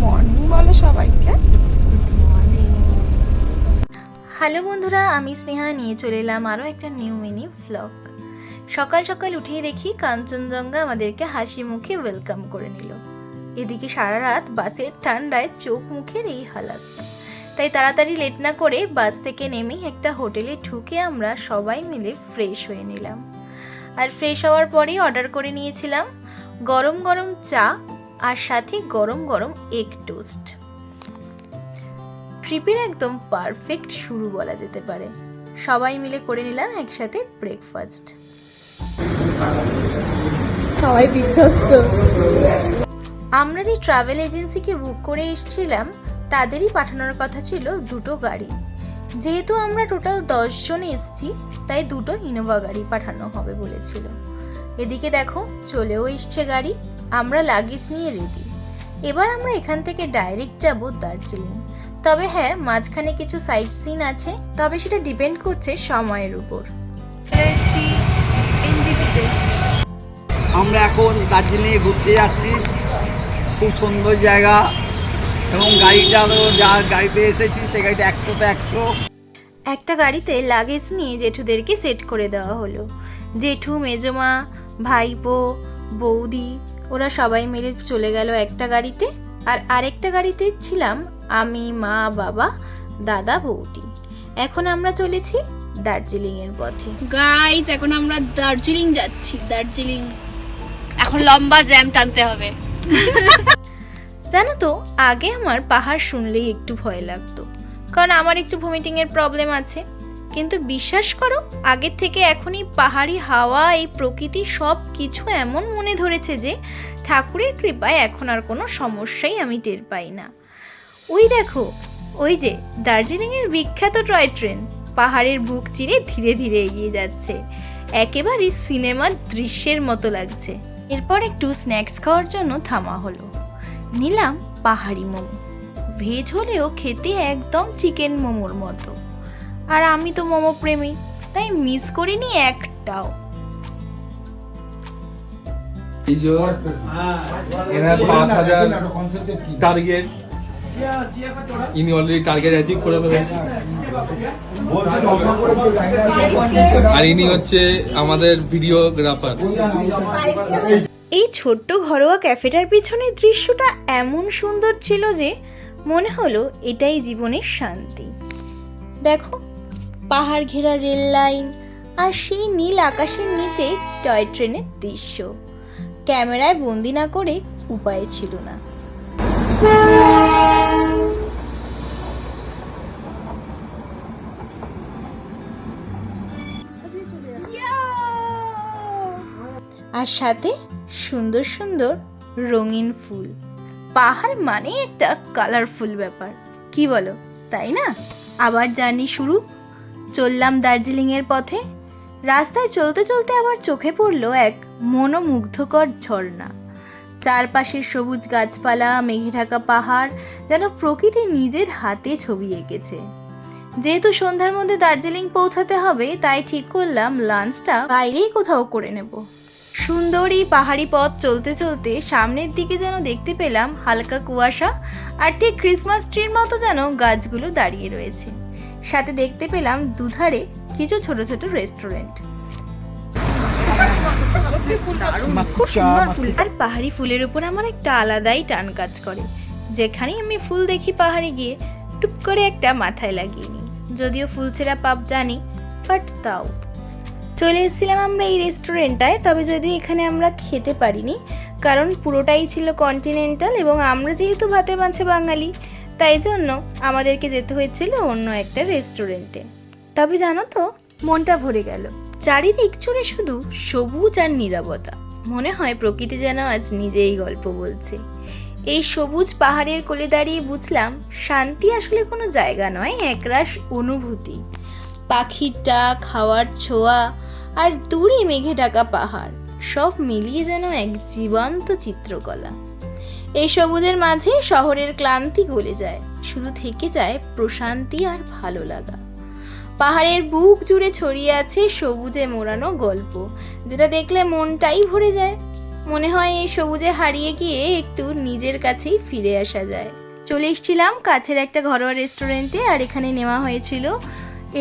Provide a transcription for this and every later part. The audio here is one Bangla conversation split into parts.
মর্নিং বলো সবাইকে। হ্যালো বন্ধুরা, আমি স্নেহা নিয়ে চলে এলাম আরও একটা নিউ মিনি ভ্লগ। সকাল সকাল উঠেই দেখি কাঞ্চনজঙ্ঘা আমাদেরকে হাসি মুখে ওয়েলকাম করে নিল। এদিকে সারা রাত বাসের ঠান্ডায় চোখ মুখের এই হালাত, তাই তাড়াতাড়ি লেট না করে বাস থেকে নেমেই একটা হোটেলে ঢুকে আমরা সবাই মিলে ফ্রেশ হয়ে নিলাম। আর ফ্রেশ হওয়ার পরেই অর্ডার করে নিয়েছিলাম গরম গরম চা আর সাথে গরম গরম এগ টোস্ট। ট্রিপের একদম পারফেক্ট শুরু বলা যেতে পারে। সবাই মিলে করে নিলাম একসাথে ব্রেকফাস্ট। সবাই বিধ্বস্ত। আমরা যে ট্রাভেল এজেন্সিকে বুক করে এসেছিলাম তাদেরই পাঠানোর কথা ছিল দুটো গাড়ি। যেহেতু আমরা টোটাল 10 জন এসেছি, তাই দুটো ইনোভা গাড়ি পাঠানো হবে বলেছিল। এদিকে দেখো চলেও এসছে গাড়ি, আমরা লাগেজ নিয়ে রেডি। এবার আমরা এখান থেকে ডাইরেক্ট যাব দার্জিলিং। তবে হ্যাঁ, মাঝখানে কিছু সাইট সিন আছে, তবে সেটা ডিপেন্ড করছে সময়ের উপর। আমরা এখন দার্জিলিংয়ে ঘুরতে যাচ্ছি। খুব সুন্দর জায়গা এবং গাড়িটা যা গাড়িতে এসেছি সে গাড়িটা 100তে 100। একটা গাড়িতে লাগেজ নিয়ে জেঠুদেরকে সেট করে দেওয়া হলো। জেঠু, মেজমা, ভাইপো, বৌদি ওরা সবাই মিলে চলে গেল একটা গাড়িতে, আর আরেকটা গাড়িতে ছিলাম আমি, মা, বাবা, দাদা, বৌদি। এখন আমরা চলেছি দার্জিলিং এর পথে। গাইস, এখন আমরা দার্জিলিং যাচ্ছি। দার্জিলিং এখন লম্বা জ্যাম টানতে হবে। জানো তো, আগে আমার পাহাড় শুনলেই একটু ভয় লাগতো, কারণ আমার একটু ভমিটিং এর প্রবলেম আছে। কিন্তু বিশ্বাস করো, আগের থেকে এখনই পাহাড়ি হাওয়া, এই প্রকৃতি সব কিছু এমন মনে ধরেছে যে ঠাকুরের কৃপায় এখন আর কোনো সমস্যাই আমি টের পাই না। ওই দেখো, ওই যে দার্জিলিংয়ের বিখ্যাত টয় ট্রেন পাহাড়ের বুক চিরে ধীরে ধীরে এগিয়ে যাচ্ছে। একেবারে সিনেমার দৃশ্যের মতো লাগছে। এরপর একটু স্ন্যাক্স খাওয়ার জন্য থামা হলো। নিলাম পাহাড়ি মোমো। ভেজ হলেও খেতে একদম চিকেন মোমোর মতো। আর আমি তো মোমো প্রেমী, তাই মিস করিনি একটাও। এনার 5000 টার্গেট, ইনি অলরেডি টার্গেট অ্যাচিভ করে ফেলেছেন। আর ইনি হচ্ছে আমাদের ভিডিওগ্রাফার। এই ছোট্ট ঘরোয়া ক্যাফেটার পিছনের দৃশ্যটা এমন সুন্দর ছিল যে মনে হলো এটাই জীবনের শান্তি। দেখো, পাহাড় ঘেরা রেল লাইন আর সেই নীল আকাশের নিচে টয় ট্রেনের দৃশ্য ক্যামেরায় বন্দি না করে উপায় ছিল না। আর সাথে সুন্দর সুন্দর রঙিন ফুল। পাহাড় মানে একটা কালারফুল ব্যাপার, কি বলো, তাই না? আবার জার্নি শুরু। চললাম দার্জিলিং এর পথে। রাস্তায় চলতে চলতে আবার চোখে পড়লো এক মনোমুগ্ধকর ঝর্ণা। চারপাশে সবুজ গাছপালা, মেঘে ঢাকা পাহাড়, যেন প্রকৃতি নিজের হাতে ছবি এঁকেছে। যেহেতু সন্ধ্যার মধ্যে দার্জিলিং পৌঁছাতে হবে, তাই ঠিক করলাম লাঞ্চটা বাইরেই কোথাও করে নেব। সুন্দর এই পাহাড়ি পথ চলতে চলতে সামনের দিকে যেন দেখতে পেলাম হালকা কুয়াশা, আর ঠিক ক্রিসমাস ট্রির মতো যেন গাছগুলো দাঁড়িয়ে রয়েছে। সাথে দেখতে পেলাম দুধারে কিছু ছোট ছোট রেস্টুরেন্ট। খুব সুন্দর ফুল, আর পাহাড়ি ফুলের উপর আমার একটা আলাদাই টান কাজ করে। যেখানেই আমি ফুল দেখি পাহাড়ে গিয়ে টুক করে একটা মাথায় লাগিয়ে নিই। যদিও ফুল ছেঁড়া পাপ জানি, বাট তাও। চলে এসেছিলাম আমরা এই রেস্টুরেন্টটায়, তবে যদি এখানে আমরা খেতে পারিনি, কারণ পুরোটাই ছিল কন্টিনেন্টাল এবং আমরা যেহেতু ভাতে মাছে বাঙালি, তাই জন্য আমাদেরকে যেতে হয়েছিল অন্য একটা রেস্টুরেন্টে। তবে জানো তো, মনটা ভরে গেল। চারিদিক জুড়ে শুধু সবুজ আর নীরবতা। মনে হয় প্রকৃতি যেন আজ নিজেই গল্প বলছে। এই সবুজ পাহাড়ের কোলে দাঁড়িয়ে বুঝলাম শান্তি আসলে কোনো জায়গা নয়, একরাশ অনুভূতি। পাখির ডাক, হাওয়ার ছোঁয়া আর দূরে মেঘে ঢাকা পাহাড়, সব মিলিয়ে যেন এক জীবন্ত চিত্রকলা। এই সবুজের মাঝে শহরের ক্লান্তি গলে যায়, শুধু থেকে যায় প্রশান্তি আর ভালো লাগা। পাহাড়ের বুক জুড়ে ছড়িয়ে আছে সবুজে মোড়ানো গল্প, যেটা দেখলে মনটাই ভরে যায়। মনে হয় এই সবুজে হারিয়ে গিয়ে একটু নিজের কাছেই ফিরে আসা যায়। চলে এসেছিলাম কাছের একটা ঘরোয়া রেস্টুরেন্টে, আর এখানে নেওয়া হয়েছিল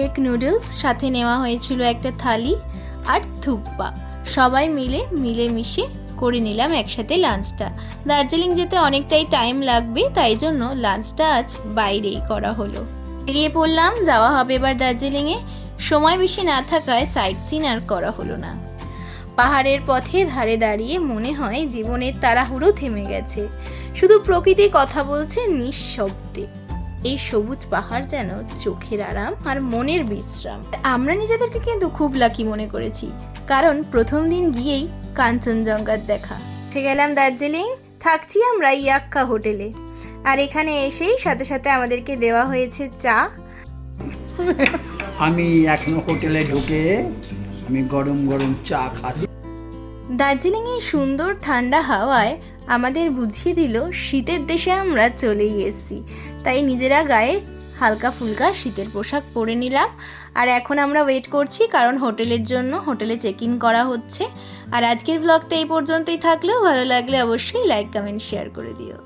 এগ নুডলস, সাথে নেওয়া হয়েছিল একটা থালি আর থুকপা। সবাই মিলেমিশে করে নিলাম একসাথে লাঞ্চটা। দার্জিলিং যেতে অনেকটাই টাইম লাগবে, তাই জন্য লাঞ্চটা আজ বাইরেই করা হলো। বেরিয়ে পড়লাম, যাওয়া হবে এবার দার্জিলিংয়ে। সময় বেশি না থাকায় সাইট সিন আর করা হলো না। পাহাড়ের পথে ধারে দাঁড়িয়ে মনে হয় জীবনের তাড়াহুড়ো থেমে গেছে, শুধু প্রকৃতি কথা বলছে নিঃশব্দে। এই সবুজ পাহাড় যেন চোখের আরাম আর মনের বিশ্রাম। আমরা নিজেদেরকে কিন্তু খুব লাকি মনে করেছি, কারণ প্রথম দিন গিয়েই কাঞ্চনজঙ্ঘার দেখা। উঠে গেলাম দার্জিলিং, থাকছি আমরা ইয়াক্কা হোটেলে। আর এখানে এসেই সাথে সাথে আমাদেরকে দেওয়া হয়েছে চা। আমি এখনো হোটেলে ঢুকে আমি গরম গরম চা খাচ্ছি। দার্জিলিংয়ের সুন্দর ঠান্ডা হাওয়ায় আমাদের বুঝিয়ে দিল শীতের দেশে আমরা চলেই এসেছি। তাই নিজেরা গায়ে হালকা ফুলকা শীতের পোশাক পরে নিলাম। আর এখন আমরা ওয়েট করছি, কারণ হোটেলের জন্য হোটেলে চেক ইন করা হচ্ছে। আর আজকের ব্লগটা এই পর্যন্তই থাকলেও ভালো লাগলে অবশ্যই লাইক কমেন্ট শেয়ার করে দিও।